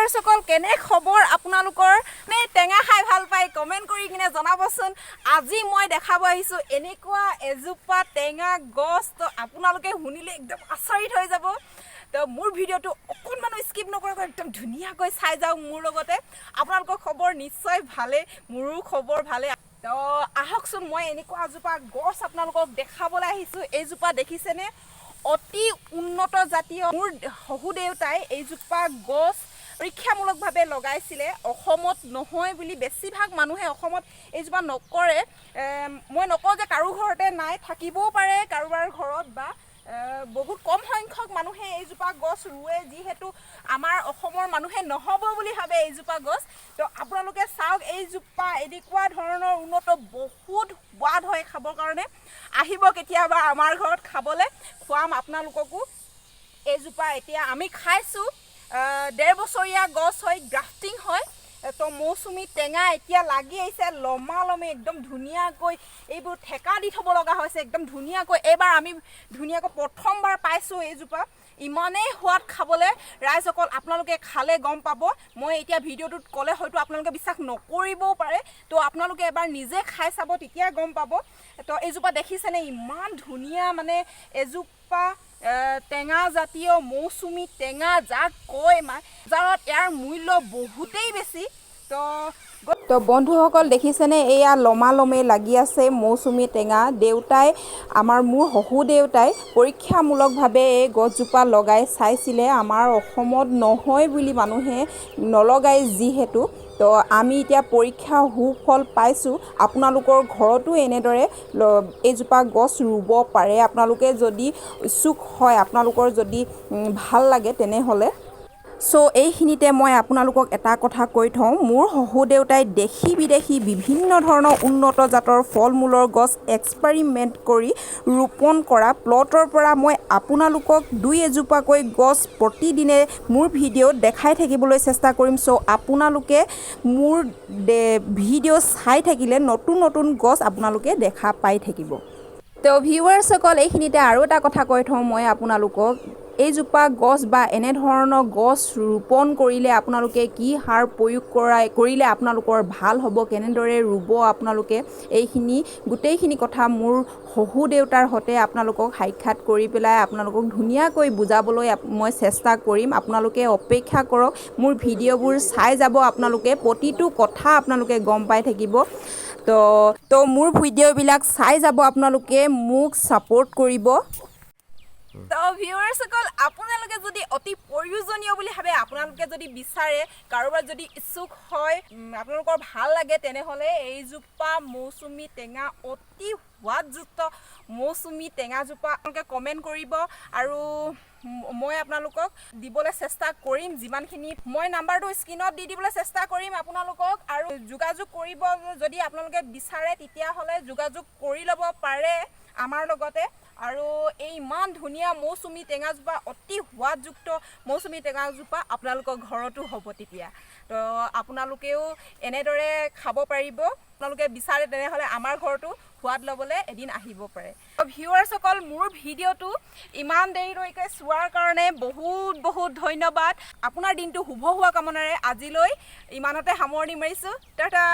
ভিউৱাৰ্সকল কেনে খবৰ আপোনালোকৰ নে টেঙা খাই ভাল পাই কমেন্ট কৰি কিনে জনাবচোন আজি মই দেখাব আহিছো এনেকুৱা এজোপা টেঙা গছ তো আপোনালোকে শুনিলে একদম আচৰিত হৈ যাব তো মোৰ ভিডিওটো অকণমান স্কিপ নকৰাকৈ একদম ধুনীয়াকৈ চাই যাওক মোৰ লগতে আপোনালোকৰ খবৰ নিশ্চয় ভালে মোৰো খবৰ ভালে তো আহকচোন মই এনেকুৱা এজোপা গছ আপোনালোকক দেখাবলৈ আহিছো এইজোপা দেখিছেনে অতি উন্নত জাতীয় মোৰ হহু দেউতাই এইজোপা গছ পৰীক্ষামূলকভাৱে লগাইছিলে অসমত নহয় বুলি বেছিভাগ মানুহে অসমত এইজোপা নকৰে মই নকওঁ যে কাৰো ঘৰতে নাই থাকিবও পাৰে কাৰোবাৰ ঘৰত বা বহুত কম সংখ্যক মানুহে এইজোপা গছ ৰুৱে যিহেতু আমাৰ অসমৰ মানুহে নহব বুলি ভাবে এইজোপা গছ তো আপোনালোকে চাওক এইজোপা এনেকুৱা ধৰণৰ উন্নত বহুত সোৱাদ হয় খাবৰ কাৰণে আহিব কেতিয়াবা আমাৰ ঘৰত খাবলৈ খুৱাম আপোনালোককো এইজোপা এতিয়া আমি খাইছো 1.5 বছৰীয়া গছ হয় গ্ৰাফটিং হয় তো মৌচুমী টেঙা এতিয়া লাগি আহিছে লমালমে একদম ধুনীয়াকৈ এইবোৰ ঠেকা দি থব লগা হৈছে একদম ধুনীয়াকৈ এবাৰ আমি ধুনীয়াকৈ প্ৰথমবাৰ পাইছো এইজোপা ইমানেই সোৱাদ খাবলৈ ৰাইজসকল আপোনালোকে খালে গম পাব মই এতিয়া ভিডিওটোত ক'লে হয়তো আপোনালোকে বিশ্বাস নকৰিবও পাৰে তো আপোনালোকে এবাৰ নিজে খাই চাব তেতিয়া গম পাব তো এইজোপা দেখিছেনে ইমান ধুনীয়া মানে এজোপা টেঙা জাতীয় মৌচুমী টেঙা যাক কয় বজাৰত ইয়াৰ মূল্য বহুতেই বেছি তো বন্ধুসকল দেখিছেনে এয়া লমালমে লাগি আছে মৌচুমী টেঙা দেউতাই মোৰ হহু দেউতাই পৰীক্ষামূলকভাৱে এই গছজোপা লগাই চাইছিলে আমাৰ অসমত নহয় বুলি মানুহে নলগাই যিহেতু তো আমি এতিয়া পৰীক্ষা সুফল পাইছোঁ আপোনালোকৰ ঘৰতো এনেদৰে এইজোপা গছ ৰুব পাৰে আপোনালোকে যদি ইচ্ছুক হয় আপোনালোকৰ যদি ভাল লাগে তেনেহ'লে সো এইখিনিতে মই আপোনালোকক এটা কথা কৈ থওঁ মোৰ হহু দেউতাই দেশী বিদেশী বিভিন্ন ধৰণৰ উন্নত জাতৰ ফল মূলৰ গছ এক্সপেৰিমেণ্ট কৰি ৰোপণ কৰা প্লটৰ পৰা মই আপোনালোকক 2-এজোপাকৈ গছ প্ৰতিদিনে মোৰ ভিডিঅ'ত দেখাই থাকিবলৈ চেষ্টা কৰিম সো আপোনালোকে মোৰ ভিডিঅ' চাই থাকিলে নতুন নতুন গছ আপোনালোকে দেখা পাই থাকিব তো ভিউৱাৰ্সকল এইখিনিতে আৰু এটা কথা কৈ থওঁ মই আপোনালোকক এইজোপা গছ বা এনেধৰণৰ গছ ৰোপণ কৰিলে আপোনালোকে কি সাৰ প্ৰয়োগ কৰিলে আপোনালোকৰ ভাল হ'ব কেনেদৰে ৰুব আপোনালোকে এইখিনি গোটেইখিনি কথা মোৰ হহু দেউতাৰ সৈতে আপোনালোকক সাক্ষাৎ কৰি পেলাই আপোনালোকক ধুনীয়াকৈ বুজাবলৈ মই চেষ্টা কৰিম আপোনালোকে অপেক্ষা কৰক মোৰ ভিডিঅ'বোৰ চাই যাব আপোনালোকে প্ৰতিটো কথা আপোনালোকে গম পাই থাকিব তো মোৰ ভিডিঅ'বিলাক চাই যাব আপোনালোকে মোক ছাপোৰ্ট কৰিব তো ভিউৱাৰ্সকল আপোনালোকে যদি অতি প্ৰয়োজনীয় বুলি ভাবে আপোনালোকে যদি বিচাৰে কাৰোবাৰ যদি ইচ্ছুক হয় আপোনালোকৰ ভাল লাগে তেনেহ'লে এইজোপা মৌচুমী টেঙা অতি সোৱাদযুক্ত মৌচুমী টেঙাজোপা আপোনালোকে কমেণ্ট কৰিব আৰু মই আপোনালোকক দিবলৈ চেষ্টা কৰিম যিমানখিনি মই নাম্বাৰটো স্ক্ৰীনত দি দিবলৈ চেষ্টা কৰিম আপোনালোকক আৰু যোগাযোগ কৰিব যদি আপোনালোকে বিচাৰে তেতিয়াহ'লে যোগাযোগ কৰি ল'ব পাৰে আমাৰ লগতে আৰু এই ইমান ধুনীয়া মৌচুমী টেঙাজোপা অতি সোৱাদযুক্ত মৌচুমী টেঙাজোপা আপোনালোকৰ ঘৰতো হ'ব তেতিয়া তো আপোনালোকেও এনেদৰে খাব পাৰিব আপোনালোকে বিচাৰে তেনেহ'লে আমাৰ ঘৰতো সোৱাদ ল'বলৈ এদিন আহিব পাৰে ভিউৱাৰ্সকল মোৰ ভিডিঅ'টো ইমান দেৰিলৈকে চোৱাৰ কাৰণে বহুত বহুত ধন্যবাদ আপোনাৰ দিনটো শুভ হোৱা কামনাৰে আজিলৈ ইমানতে সামৰণি মাৰিছোঁ টাটা